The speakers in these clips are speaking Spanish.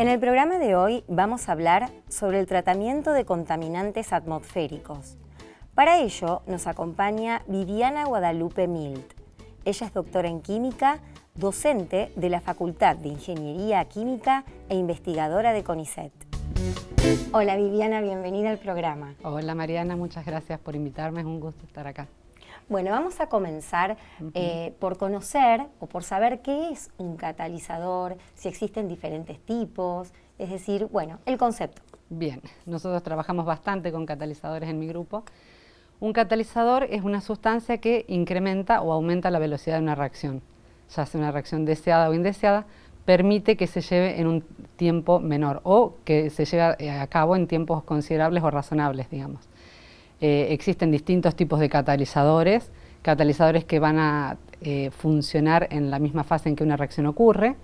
En el programa de hoy vamos a hablar sobre el tratamiento de contaminantes atmosféricos. Para ello nos acompaña Viviana Guadalupe Milt. Ella es doctora en química, docente de la Facultad de Ingeniería Química e investigadora de CONICET. Hola Viviana, bienvenida al programa. Hola Mariana, muchas gracias por invitarme, es un gusto estar acá. Bueno, vamos a comenzar por conocer o por saber qué es un catalizador, si existen diferentes tipos, es decir, bueno, el concepto. Bien, nosotros trabajamos bastante con catalizadores en mi grupo. Un catalizador es una sustancia que incrementa o aumenta la velocidad de una reacción, ya sea una reacción deseada o indeseada, permite que se lleve en un tiempo menor o que se lleve a cabo en tiempos considerables o razonables, digamos. Existen distintos tipos de catalizadores que van a funcionar en la misma fase en que una reacción ocurre,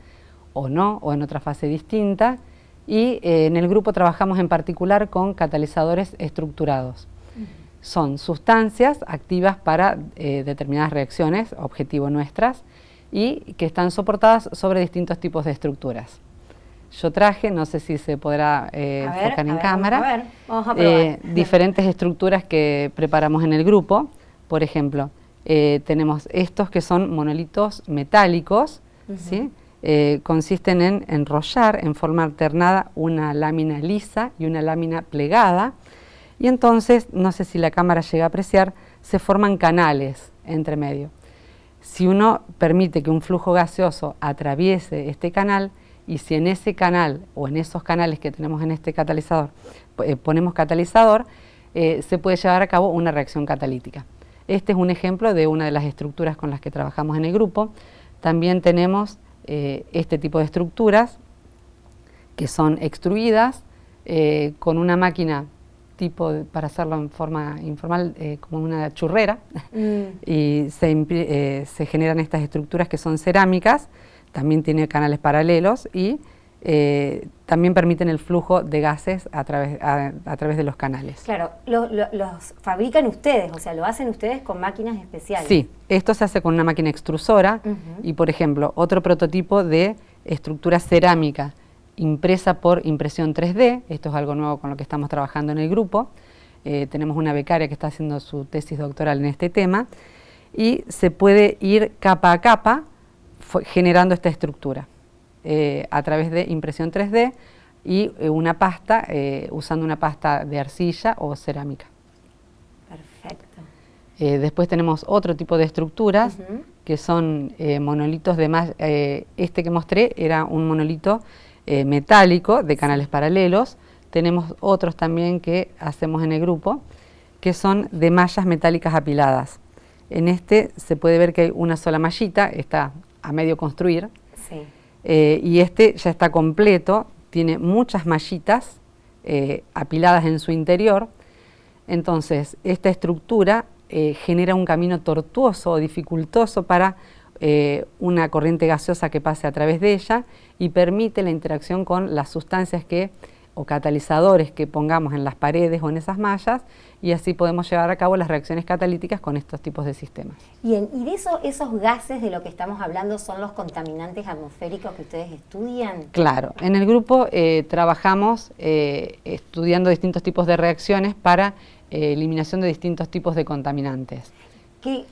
o no, o en otra fase distinta, y en el grupo trabajamos en particular con catalizadores estructurados. Son sustancias activas para determinadas reacciones, objetivo nuestras, y que están soportadas sobre distintos tipos de estructuras. Yo traje, no sé si se podrá enfocar en cámara, vamos a probar. Diferentes estructuras que preparamos en el grupo. Por ejemplo, tenemos estos que son monolitos metálicos, ¿sí? Consisten en enrollar en forma alternada una lámina lisa y una lámina plegada, y entonces, no sé si la cámara llega a apreciar, se forman canales entre medio. Si uno permite que un flujo gaseoso atraviese este canal, y si en ese canal o en esos canales que tenemos en este catalizador ponemos catalizador, se puede llevar a cabo una reacción catalítica. Este es un ejemplo de una de las estructuras con las que trabajamos en el grupo. También tenemos este tipo de estructuras que son extruidas con una máquina para hacerlo en forma informal, como una churrera, y se generan estas estructuras que son cerámicas. También tiene canales paralelos y también permiten el flujo de gases a través de los canales. Claro, los fabrican ustedes, o sea, lo hacen ustedes con máquinas especiales. Sí, esto se hace con una máquina extrusora y, por ejemplo, otro prototipo de estructura cerámica impresa por impresión 3D, esto es algo nuevo con lo que estamos trabajando en el grupo. Tenemos una becaria que está haciendo su tesis doctoral en este tema y se puede ir capa a capa generando esta estructura a través de impresión 3D y una pasta, usando una pasta de arcilla o cerámica. Perfecto. Después tenemos otro tipo de estructuras que son monolitos de malla. Este que mostré era un monolito metálico de canales paralelos. Tenemos otros también que hacemos en el grupo que son de mallas metálicas apiladas. En este se puede ver que hay una sola mallita, está a medio construir, sí. Y este ya está completo, tiene muchas mallitas apiladas en su interior. Entonces esta estructura genera un camino tortuoso o dificultoso para una corriente gaseosa que pase a través de ella y permite la interacción con las sustancias o catalizadores que pongamos en las paredes o en esas mallas, y así podemos llevar a cabo las reacciones catalíticas con estos tipos de sistemas. Bien, y de esos gases de lo que estamos hablando son los contaminantes atmosféricos que ustedes estudian. Claro, en el grupo trabajamos estudiando distintos tipos de reacciones para eliminación de distintos tipos de contaminantes.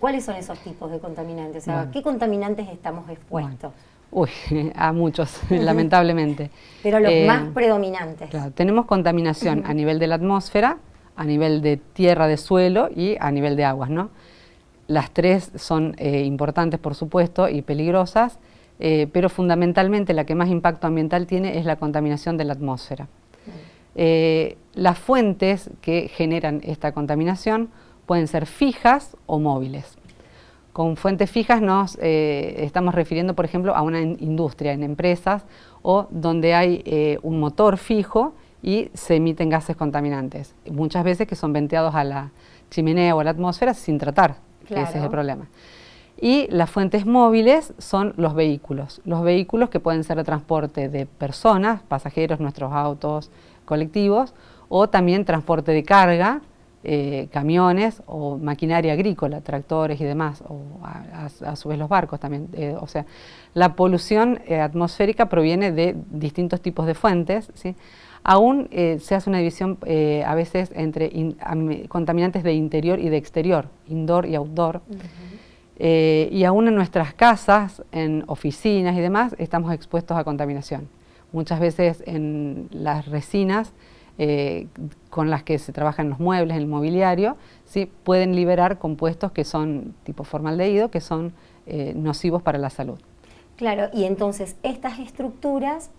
¿Cuáles son esos tipos de contaminantes? O sea, ¿qué contaminantes estamos expuestos? Uy, a muchos, lamentablemente. Pero los más predominantes. Claro, tenemos contaminación a nivel de la atmósfera, a nivel de tierra, de suelo y a nivel de aguas, ¿no? Las tres son importantes, por supuesto, y peligrosas, pero fundamentalmente la que más impacto ambiental tiene es la contaminación de la atmósfera. Las fuentes que generan esta contaminación pueden ser fijas o móviles. Con fuentes fijas nos estamos refiriendo, por ejemplo, a una industria, en empresas, o donde hay un motor fijo y se emiten gases contaminantes. Muchas veces que son venteados a la chimenea o a la atmósfera sin tratar, claro. Ese es el problema. Y las fuentes móviles son los vehículos que pueden ser de transporte de personas, pasajeros, nuestros autos colectivos, o también transporte de carga, camiones o maquinaria agrícola, tractores y demás, o a su vez los barcos también. O sea, la polución atmosférica proviene de distintos tipos de fuentes, ¿sí? Aún se hace una división a veces entre contaminantes de interior y de exterior, indoor y outdoor. Y aún en nuestras casas, en oficinas y demás, estamos expuestos a contaminación. Muchas veces en las resinas con las que se trabajan los muebles, en el mobiliario, ¿sí? Pueden liberar compuestos que son tipo formaldehído, que son nocivos para la salud. Claro, y entonces estas estructuras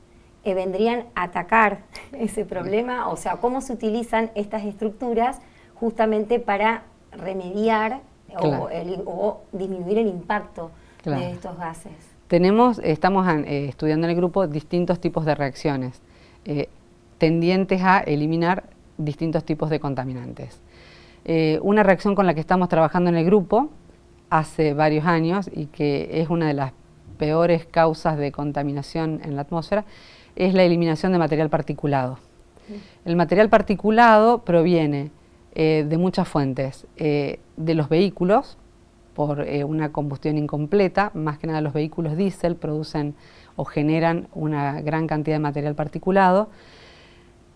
vendrían a atacar ese problema, o sea, ¿cómo se utilizan estas estructuras justamente para remediar claro. o disminuir el impacto claro. de estos gases? Estamos estudiando en el grupo distintos tipos de reacciones tendientes a eliminar distintos tipos de contaminantes. Una reacción con la que estamos trabajando en el grupo hace varios años y que es una de las peores causas de contaminación en la atmósfera es la eliminación de material particulado. El material particulado proviene de muchas fuentes, de los vehículos, por una combustión incompleta, más que nada los vehículos diésel producen o generan una gran cantidad de material particulado.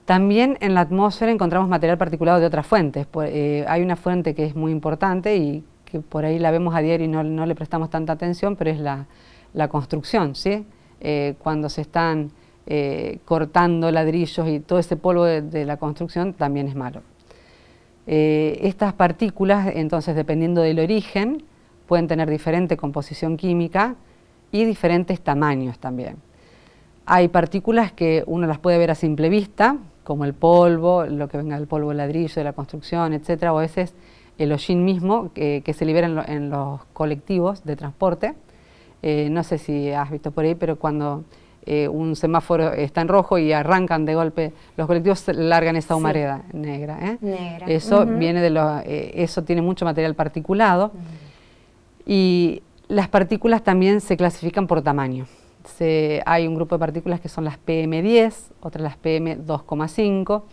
También en la atmósfera encontramos material particulado de otras fuentes. Hay una fuente que es muy importante y que por ahí la vemos a diario y no le prestamos tanta atención, pero es la construcción, ¿sí? Cuando se están cortando ladrillos y todo ese polvo de la construcción también es malo. Estas partículas, entonces, dependiendo del origen, pueden tener diferente composición química y diferentes tamaños también. Hay partículas que uno las puede ver a simple vista, como el polvo, lo que venga del polvo del ladrillo, de la construcción, etcétera, o a veces el hollín mismo que se libera en los colectivos de transporte. No sé si has visto por ahí, pero cuando un semáforo está en rojo y arrancan de golpe, los colectivos largan esa humareda negra. Negra. Eso viene eso tiene mucho material particulado. Y las partículas también se clasifican por tamaño. Hay un grupo de partículas que son las PM10, otras las PM2,5.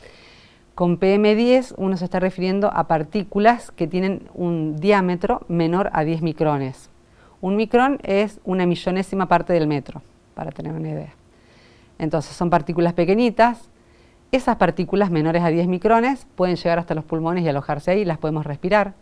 Con PM10 uno se está refiriendo a partículas que tienen un diámetro menor a 10 micrones. Un micrón es una millonésima parte del metro, para tener una idea. Entonces son partículas pequeñitas. Esas partículas menores a 10 micrones pueden llegar hasta los pulmones y alojarse ahí, las podemos respirar.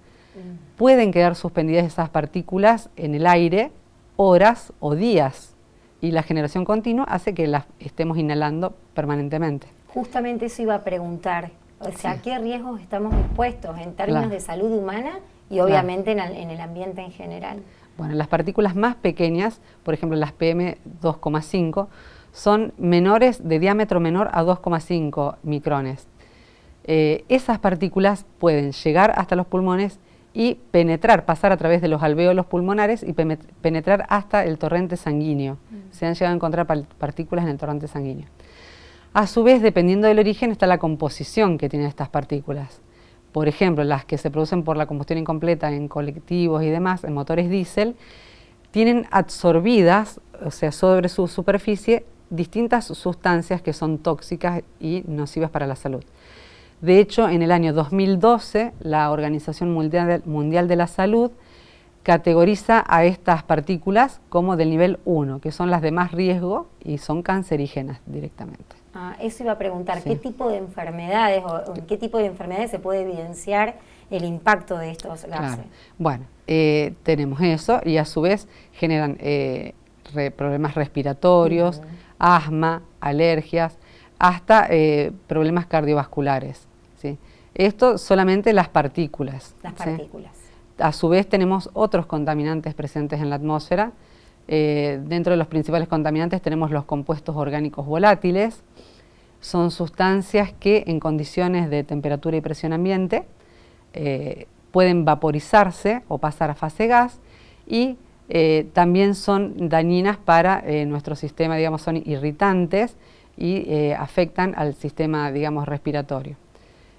Pueden quedar suspendidas esas partículas en el aire horas o días y la generación continua hace que las estemos inhalando permanentemente. Justamente eso iba a preguntar, o sea, ¿a qué riesgos estamos expuestos en términos de salud humana y obviamente en el ambiente en general? Bueno, las partículas más pequeñas, por ejemplo las PM2,5, son menores de diámetro menor a 2,5 micrones. Esas partículas pueden llegar hasta los pulmones y pasar a través de los alvéolos pulmonares y penetrar hasta el torrente sanguíneo. Se han llegado a encontrar partículas en el torrente sanguíneo. A su vez, dependiendo del origen, está la composición que tienen estas partículas. Por ejemplo, las que se producen por la combustión incompleta en colectivos y demás, en motores diésel, tienen absorbidas, o sea, sobre su superficie, distintas sustancias que son tóxicas y nocivas para la salud. De hecho, en el año 2012, la Organización Mundial de la Salud categoriza a estas partículas como del nivel 1, que son las de más riesgo y son cancerígenas directamente. Eso iba a preguntar, ¿qué tipo de enfermedades o en qué tipo de enfermedades se puede evidenciar el impacto de estos gases? Claro. Bueno, tenemos eso y a su vez generan problemas respiratorios, asma, alergias, hasta problemas cardiovasculares. ¿Sí? Esto solamente las partículas. Las partículas. ¿Sí? A su vez tenemos otros contaminantes presentes en la atmósfera. Dentro de los principales contaminantes tenemos los compuestos orgánicos volátiles. Son sustancias que en condiciones de temperatura y presión ambiente pueden vaporizarse o pasar a fase gas y también son dañinas para nuestro sistema, digamos, son irritantes y afectan al sistema, digamos, respiratorio.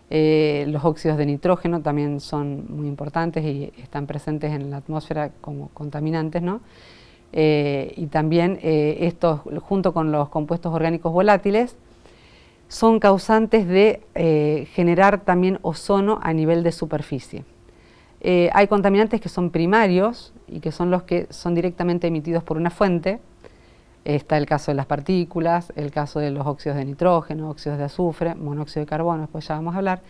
Los óxidos de nitrógeno también son muy importantes y están presentes en la atmósfera como contaminantes, ¿no? Y también estos, junto con los compuestos orgánicos volátiles, son causantes de generar también ozono a nivel de superficie. Hay contaminantes que son primarios y que son los que son directamente emitidos por una fuente. Está el caso de las partículas, el caso de los óxidos de nitrógeno, óxidos de azufre, monóxido de carbono, después ya vamos a hablar.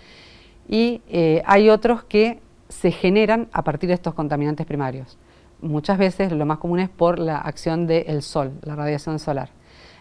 Y hay otros que se generan a partir de estos contaminantes primarios. Muchas veces lo más común es por la acción del sol, la radiación solar.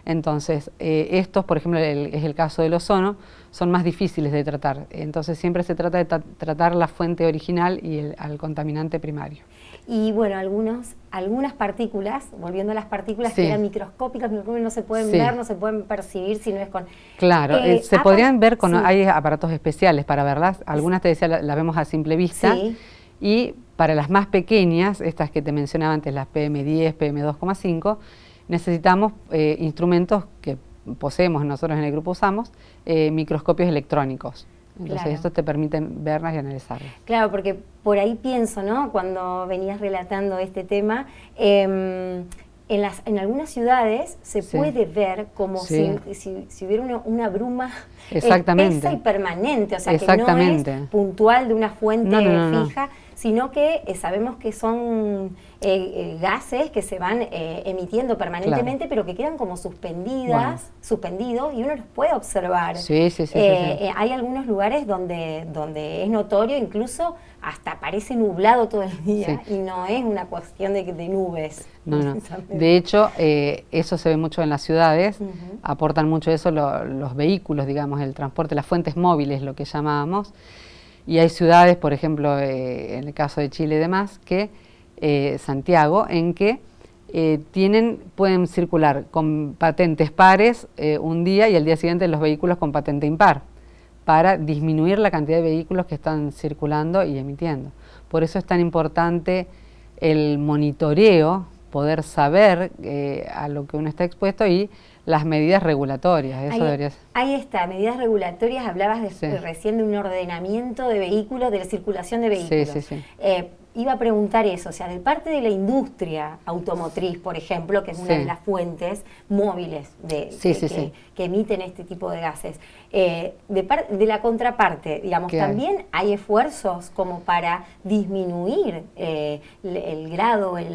Entonces, estos, por ejemplo, es el caso del ozono, son más difíciles de tratar. Entonces, siempre se trata de tratar la fuente original y al contaminante primario. Y bueno, algunas partículas, volviendo a las partículas que eran microscópicas, no se pueden ver, no se pueden percibir si no es con... Claro, se podrían ver con... Hay aparatos especiales para verlas. Algunas, te decía, las vemos a simple vista. Sí. Y para las más pequeñas, estas que te mencionaba antes, las PM10, PM2,5, necesitamos instrumentos que poseemos, nosotros en el grupo usamos, microscopios electrónicos. Entonces estos te permiten verlas y analizarlas. Claro, porque por ahí pienso, ¿no? Cuando venías relatando este tema, en algunas ciudades se puede ver como si hubiera una bruma espesa y permanente, o sea que no es puntual de una fuente fija, sino que sabemos que son gases que se van emitiendo permanentemente, pero que quedan como suspendidos y uno los puede observar. Hay algunos lugares donde es notorio, incluso hasta parece nublado todo el día y no es una cuestión de nubes. No. De hecho, eso se ve mucho en las ciudades, aportan mucho eso los vehículos, digamos, el transporte, las fuentes móviles, lo que llamábamos. Y hay ciudades, por ejemplo, en el caso de Chile y demás, que Santiago, en que pueden circular con patentes pares un día y al día siguiente los vehículos con patente impar, para disminuir la cantidad de vehículos que están circulando y emitiendo. Por eso es tan importante el monitoreo, poder saber a lo que uno está expuesto y las medidas regulatorias. Eso debería ser. Ahí está, medidas regulatorias, hablabas recién de un ordenamiento de vehículos, de la circulación de vehículos. Iba a preguntar eso, o sea, de parte de la industria automotriz, por ejemplo, que es una de las fuentes móviles que emiten este tipo de gases, de la contraparte, digamos, también hay esfuerzos como para disminuir el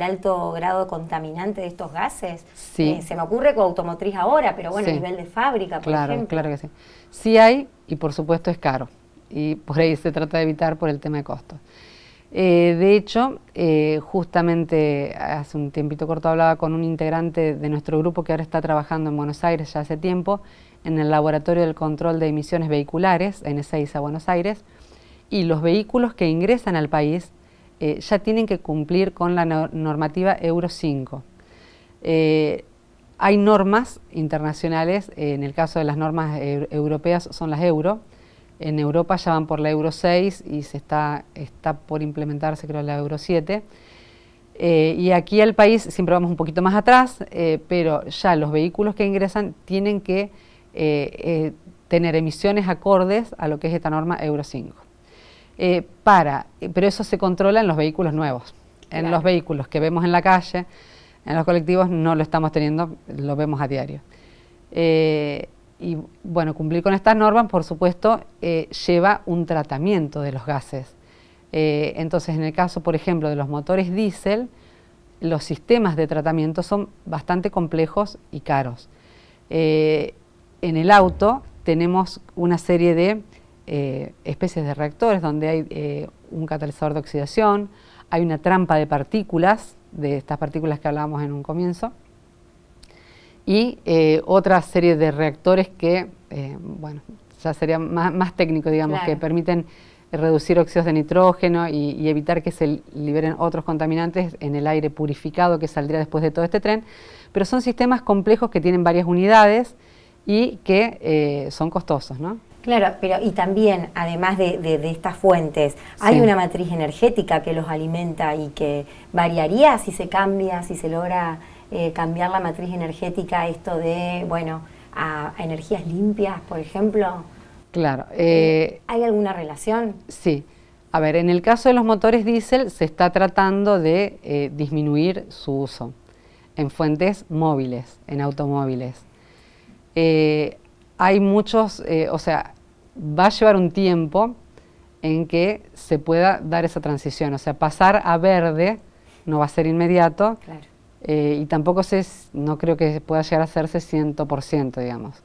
alto grado contaminante de estos gases. Se me ocurre con automotriz ahora, pero bueno, a nivel de fábrica, por ejemplo. Claro que sí. Sí hay, y por supuesto es caro, y por ahí se trata de evitar por el tema de costos. De hecho, justamente hace un tiempito corto hablaba con un integrante de nuestro grupo que ahora está trabajando en Buenos Aires ya hace tiempo, en el Laboratorio del Control de Emisiones Vehiculares, en Ezeiza, Buenos Aires, y los vehículos que ingresan al país ya tienen que cumplir con la normativa Euro 5. Hay normas internacionales, en el caso de las normas europeas son las Euro. En Europa ya van por la Euro 6 y está por implementarse, creo, la Euro 7. Y aquí al país siempre vamos un poquito más atrás, pero ya los vehículos que ingresan tienen que tener emisiones acordes a lo que es esta norma Euro 5. Pero eso se controla en los vehículos nuevos. En los vehículos que vemos en la calle, en los colectivos, no lo estamos teniendo, lo vemos a diario. Y bueno, cumplir con estas normas, por supuesto, lleva un tratamiento de los gases. Entonces, en el caso, por ejemplo, de los motores diésel, los sistemas de tratamiento son bastante complejos y caros. En el auto tenemos una serie de especies de reactores donde hay un catalizador de oxidación, hay una trampa de partículas, de estas partículas que hablábamos en un comienzo, y otra serie de reactores que, bueno, ya sería más técnico, digamos, que permiten reducir óxidos de nitrógeno y evitar que se liberen otros contaminantes en el aire purificado que saldría después de todo este tren, pero son sistemas complejos que tienen varias unidades y que son costosos, ¿no? Claro, pero y también, además de estas fuentes, ¿hay una matriz energética que los alimenta y que variaría si se cambia, si se logra cambiar la matriz energética, esto de, bueno, a energías limpias, por ejemplo? Claro. ¿Hay alguna relación? Sí. A ver, en el caso de los motores diésel se está tratando de disminuir su uso en fuentes móviles, en automóviles. hay muchos, o sea, va a llevar un tiempo en que se pueda dar esa transición, o sea, pasar a verde no va a ser inmediato, Claro. y tampoco no creo que pueda llegar a hacerse 100%, digamos.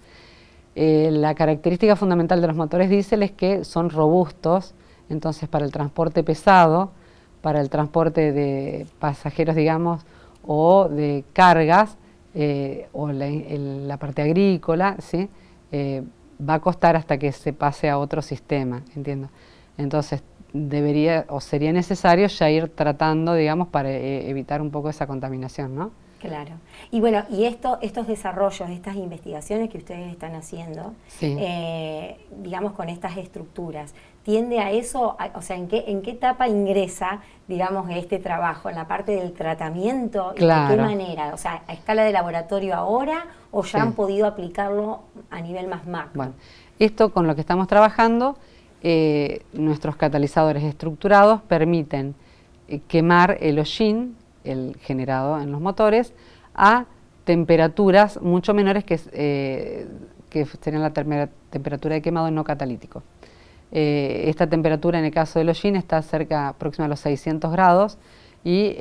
La característica fundamental de los motores diésel es que son robustos, entonces para el transporte pesado, para el transporte de pasajeros, digamos, o de cargas, o la parte agrícola, ¿sí? Va a costar hasta que se pase a otro sistema, entiendo. Entonces debería o sería necesario ya ir tratando, digamos, para evitar un poco esa contaminación, ¿no? Claro. Y bueno, y estos desarrollos, estas investigaciones que ustedes están haciendo, Sí. digamos, con estas estructuras, ¿tiende a eso? O sea, ¿en qué etapa ingresa, digamos, este trabajo? ¿En la parte del tratamiento? Claro. ¿Y de qué manera? O sea, ¿a escala de laboratorio ahora o ya Sí. han podido aplicarlo a nivel más macro? Bueno, esto con lo que estamos trabajando, nuestros catalizadores estructurados permiten quemar el hollín, el generado en los motores, a temperaturas mucho menores que serían la temperatura de quemado no catalítico. Esta temperatura en el caso del hollín está próxima a los 600 grados y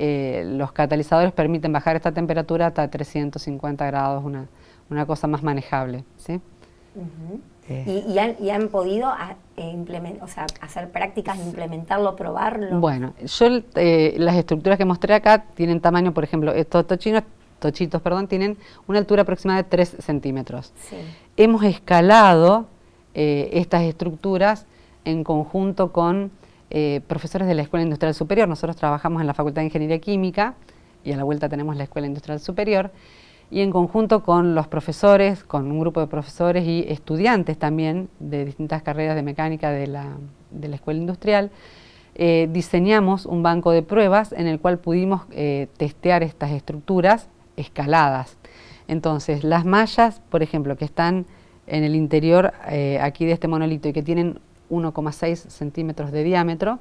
los catalizadores permiten bajar esta temperatura hasta 350 grados, una cosa más manejable, ¿sí? Uh-huh. ¿Y han podido hacer prácticas, implementarlo, probarlo? Bueno, las estructuras que mostré acá tienen tamaño, por ejemplo, estos tochitos, tienen una altura aproximada de 3 centímetros. Sí. Hemos escalado estas estructuras en conjunto con profesores de la Escuela Industrial Superior. Nosotros trabajamos en la Facultad de Ingeniería Química y a la vuelta tenemos la Escuela Industrial Superior. Y en conjunto con los profesores, con un grupo de profesores y estudiantes también de distintas carreras de mecánica de la Escuela Industrial, diseñamos un banco de pruebas en el cual pudimos testear estas estructuras escaladas. Entonces, las mallas, por ejemplo, que están en el interior aquí de este monolito y que tienen 1,6 centímetros de diámetro,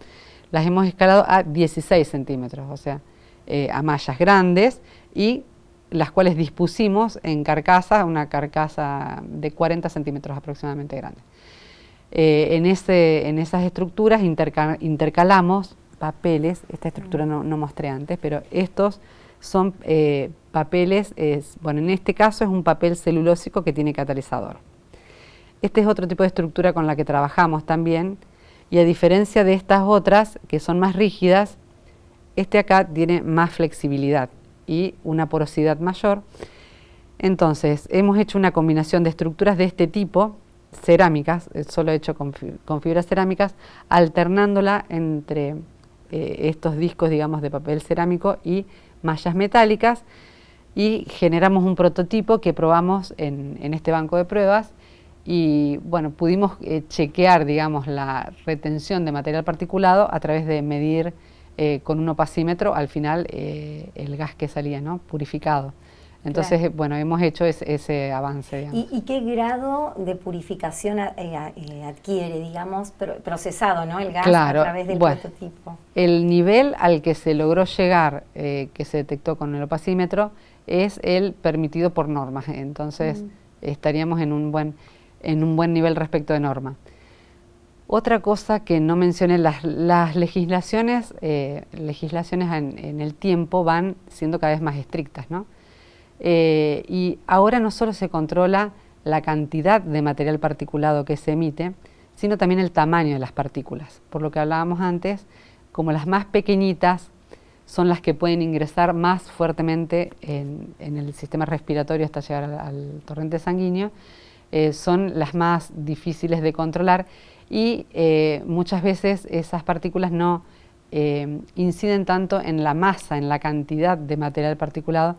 las hemos escalado a 16 centímetros, o sea, a mallas grandes, y las cuales dispusimos en una carcasa de 40 centímetros aproximadamente grande. En esas estructuras intercalamos papeles. Esta estructura no mostré antes, pero estos son papeles, bueno, en este caso es un papel celulósico que tiene catalizador. Este es otro tipo de estructura con la que trabajamos también, y a diferencia de estas otras, que son más rígidas, este acá tiene más flexibilidad y una porosidad mayor. Entonces, hemos hecho una combinación de estructuras de este tipo, cerámicas, solo hecho con fibras cerámicas, alternándola entre estos discos, digamos, de papel cerámico y mallas metálicas, y generamos un prototipo que probamos en este banco de pruebas, y bueno, pudimos chequear, digamos, la retención de material particulado a través de medir con un opacímetro al final el gas que salía, ¿no? Purificado. Entonces, claro. Bueno, hemos hecho ese avance, digamos. ¿Y qué grado de purificación adquiere, digamos, procesado, ¿no? El gas, claro, a través del prototipo? El nivel al que se logró llegar, que se detectó con el opacímetro, es el permitido por normas. Entonces, estaríamos en un buen nivel respecto de norma. Otra cosa que no mencioné, las legislaciones en el tiempo van siendo cada vez más estrictas, ¿no? Y ahora no solo se controla la cantidad de material particulado que se emite, sino también el tamaño de las partículas. Por lo que hablábamos antes, como las más pequeñitas son las que pueden ingresar más fuertemente en el sistema respiratorio hasta llegar al torrente sanguíneo, son las más difíciles de controlar, y muchas veces esas partículas no inciden tanto en la masa, en la cantidad de material particulado,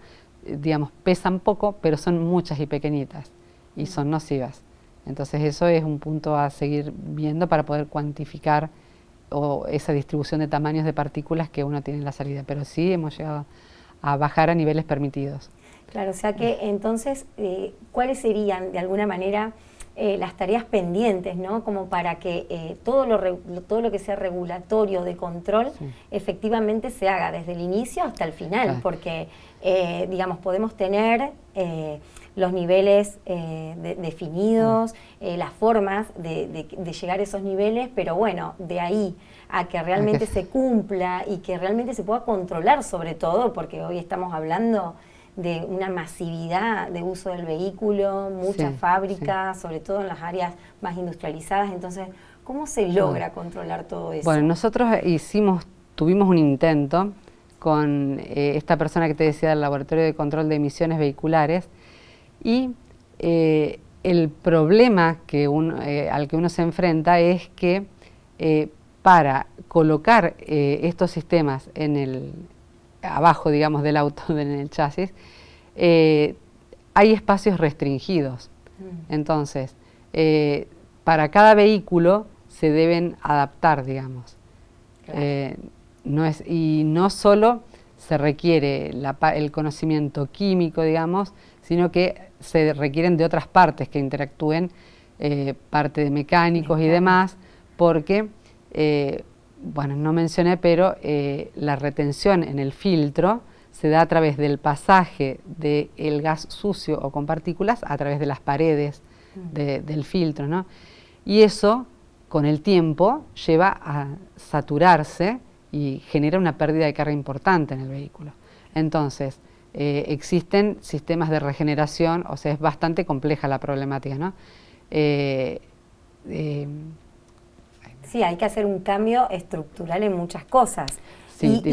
digamos, pesan poco, pero son muchas y pequeñitas, y son nocivas. Entonces eso es un punto a seguir viendo para poder cuantificar esa distribución de tamaños de partículas que uno tiene en la salida, pero sí hemos llegado a bajar a niveles permitidos. Claro, o sea que entonces, ¿cuáles serían de alguna manera las tareas pendientes, ¿no? Como para que todo lo que sea regulatorio de control, sí, efectivamente se haga desde el inicio hasta el final, claro, porque digamos, podemos tener los niveles definidos, las formas de llegar a esos niveles, pero bueno, de ahí a que realmente se cumpla y que realmente se pueda controlar sobre todo, porque hoy estamos hablando de una masividad de uso del vehículo, muchas fábricas, sobre todo en las áreas más industrializadas. Entonces, ¿cómo se logra controlar todo eso? Bueno, nosotros tuvimos un intento con esta persona que te decía del Laboratorio de Control de Emisiones Vehiculares, y el problema al que uno se enfrenta es que para colocar estos sistemas abajo, digamos, del auto, en el chasis, hay espacios restringidos. Entonces, para cada vehículo se deben adaptar, digamos. Claro. Y no solo se requiere el conocimiento químico, digamos, sino que se requieren de otras partes que interactúen, parte de mecánicos y demás, porque, bueno, no mencioné, pero la retención en el filtro se da a través del pasaje del gas sucio o con partículas a través de las paredes del filtro, ¿no? Y eso, con el tiempo, lleva a saturarse y genera una pérdida de carga importante en el vehículo. Entonces, existen sistemas de regeneración, o sea, es bastante compleja la problemática, ¿no? Sí, hay que hacer un cambio estructural en muchas cosas. Sí, y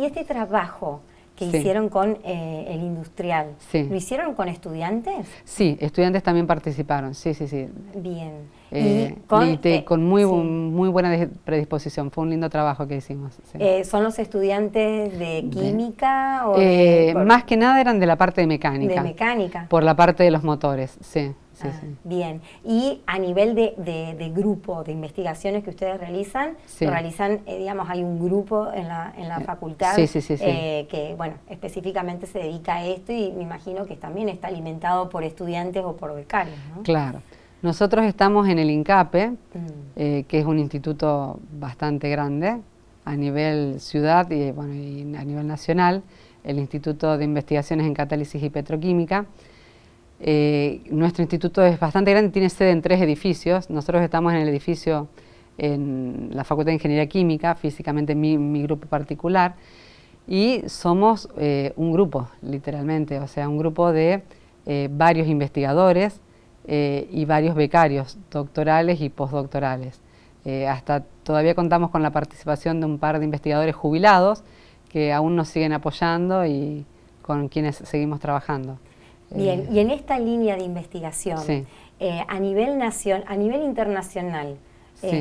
este trabajo que hicieron con el industrial, ¿lo hicieron con estudiantes? Sí, estudiantes también participaron, sí. Bien. Con muy buena predisposición, fue un lindo trabajo que hicimos. Sí. ¿Son los estudiantes de química? Más que nada eran de la parte de mecánica. De mecánica. Por la parte de los motores, sí. Bien. Y a nivel de grupo de investigaciones que ustedes realizan, digamos, hay un grupo en la facultad que, bueno, específicamente se dedica a esto, y me imagino que también está alimentado por estudiantes o por becarios, ¿no? Claro. Nosotros estamos en el INCAPE, que es un instituto bastante grande a nivel ciudad y a nivel nacional, el Instituto de Investigaciones en Catálisis y Petroquímica. Nuestro instituto es bastante grande, tiene sede en 3 edificios. Nosotros estamos en el edificio, en la Facultad de Ingeniería Química, físicamente mi grupo particular, y somos un grupo, literalmente, o sea, un grupo de varios investigadores y varios becarios doctorales y postdoctorales. Hasta todavía contamos con la participación de un par de investigadores jubilados que aún nos siguen apoyando y con quienes seguimos trabajando. Bien, y en esta línea de investigación, a nivel internacional,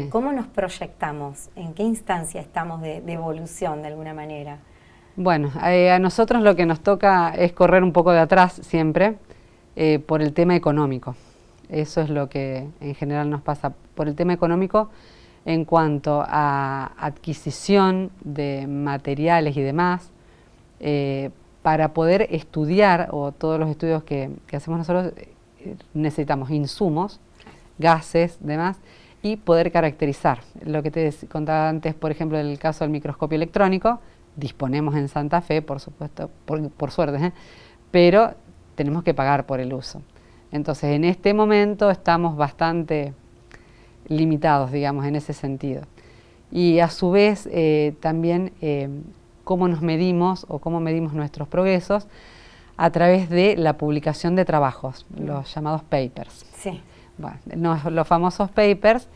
¿cómo nos proyectamos? ¿En qué instancia estamos de evolución de alguna manera? Bueno, a nosotros lo que nos toca es correr un poco de atrás siempre por el tema económico. Eso es lo que en general nos pasa, por el tema económico en cuanto a adquisición de materiales y demás. Para poder estudiar, o todos los estudios que hacemos nosotros, necesitamos insumos, gases, demás, y poder caracterizar. Lo que te contaba antes, por ejemplo, en el caso del microscopio electrónico, disponemos en Santa Fe, por supuesto, por suerte, pero tenemos que pagar por el uso. Entonces, en este momento estamos bastante limitados, digamos, en ese sentido. Y a su vez, también cómo nos medimos o cómo medimos nuestros progresos a través de la publicación de trabajos, los llamados papers. Sí. Bueno, los famosos papers,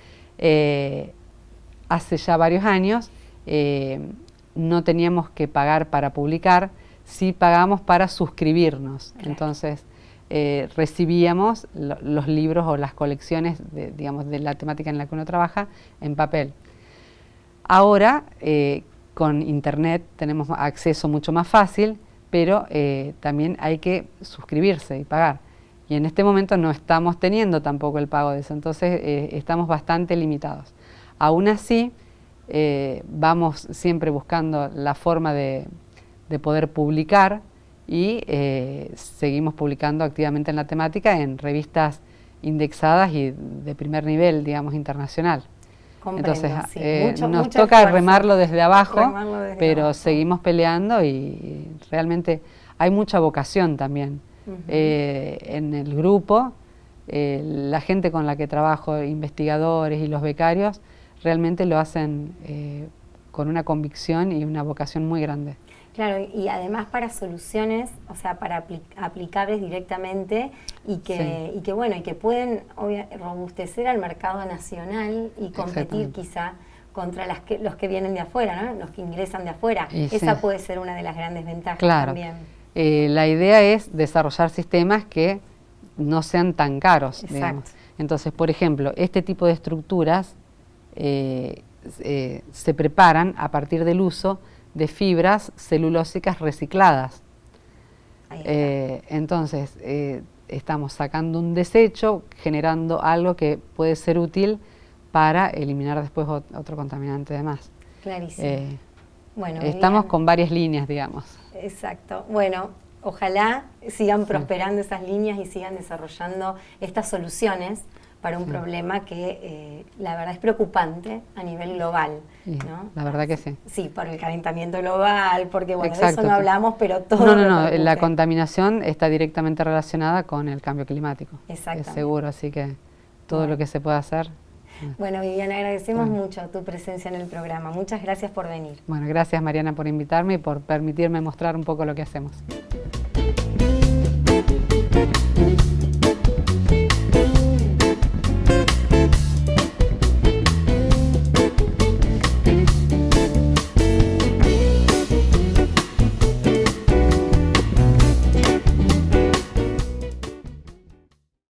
hace ya varios años no teníamos que pagar para publicar, sí pagamos para suscribirnos. Claro. Entonces recibíamos los libros o las colecciones digamos, de la temática en la que uno trabaja en papel. Ahora, con internet tenemos acceso mucho más fácil, pero también hay que suscribirse y pagar. Y en este momento no estamos teniendo tampoco el pago de eso, entonces estamos bastante limitados. Aún así, vamos siempre buscando la forma de poder publicar y seguimos publicando activamente en la temática en revistas indexadas y de primer nivel, digamos, internacional. Comprendo, entonces nos toca remarlo desde abajo, pero seguimos peleando y realmente hay mucha vocación también En el grupo, la gente con la que trabajo, investigadores y los becarios, realmente lo hacen con una convicción y una vocación muy grande. Claro, y además para soluciones, o sea, para aplicables directamente y que bueno, y que pueden robustecer al mercado nacional y competir quizá contra los que vienen de afuera, ¿no? Los que ingresan de afuera. Esa puede ser una de las grandes ventajas también. La idea es desarrollar sistemas que no sean tan caros, digamos. Entonces, por ejemplo, este tipo de estructuras se preparan a partir del uso de fibras celulósicas recicladas. Entonces, estamos sacando un desecho, generando algo que puede ser útil para eliminar después otro contaminante de más. Clarísimo. Bueno, estamos con varias líneas, digamos. Exacto. Bueno, ojalá sigan prosperando esas líneas y sigan desarrollando estas soluciones para un problema que la verdad es preocupante a nivel global, ¿no? La verdad que sí. Sí, por el calentamiento global, porque bueno, de eso no hablamos, pero todo... No, la contaminación está directamente relacionada con el cambio climático. Exactamente. Es seguro, así que todo lo que se pueda hacer. Bueno, Viviana, agradecemos mucho tu presencia en el programa. Muchas gracias por venir. Bueno, gracias Mariana por invitarme y por permitirme mostrar un poco lo que hacemos.